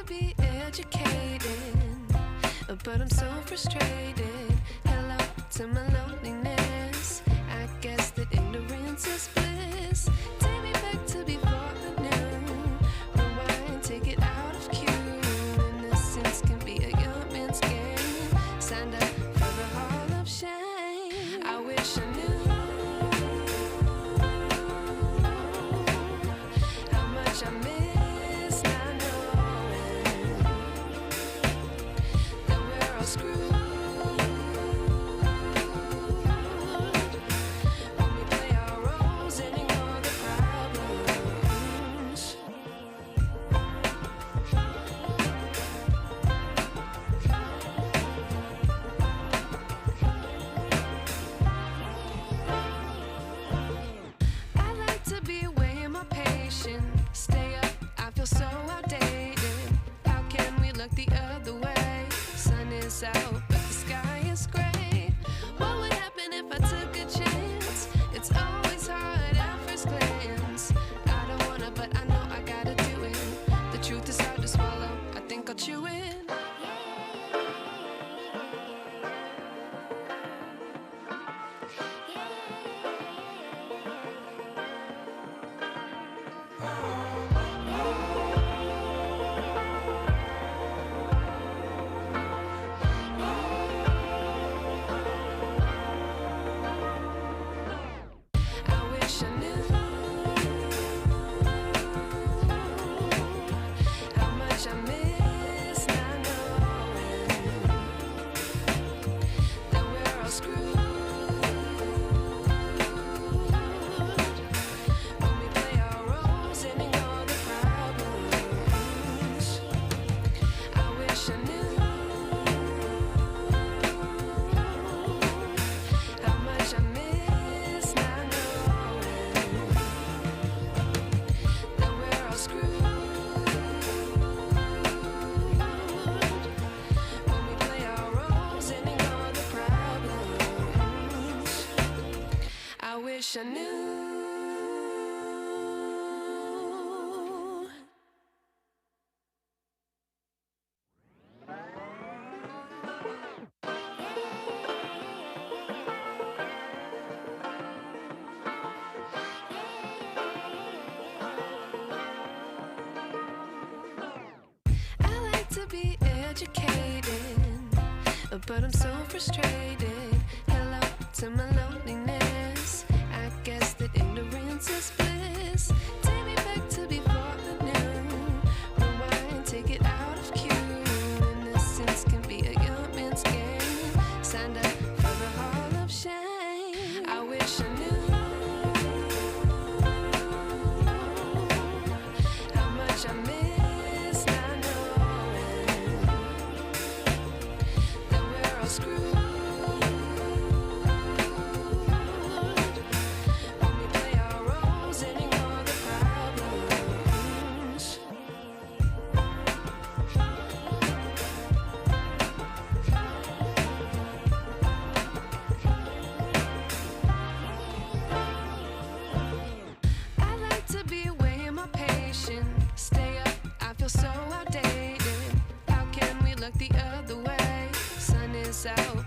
be educated, but I'm so frustrated. Hello to my loneliness. I guess that ignorance is bliss. Take me back to before I knew. Rewind, take it out of cue. Innocence can be a young man's game. Signed up for the hall of shame. I wish I knew how much I miss not knowing that we're all screwed when we play our roles and ignore the problems. I like to be way more patient. Stay up, I feel so outdated. How can we look the other way? Sun is out, but the sky is gray. What would happen if I took a chance? It's always hard at first glance. I don't wanna, but I know I gotta do it. The truth is hard to swallow. I think I'll chew it. I wish I knew how much I miss not knowing that we're all screwed when we play our roles and ignore the problems. I wish I knew how much I miss not knowing that we're all screwed when we play our roles and ignore the problems. I wish I knew. I like to be educated, but I'm so frustrated. Hello to my loneliness. I guess that ignorance is bliss. Take me back to before I knew. Rewind, take it out of cue. Innocence can be a young man's game. Signed up for the hall of shame. I wish I knew how much I miss not knowing that we're all screwed when we play our roles and ignore the problems. I like to be way more patient. Stay up, I feel so outdated. How can we look the other way? Sun is out,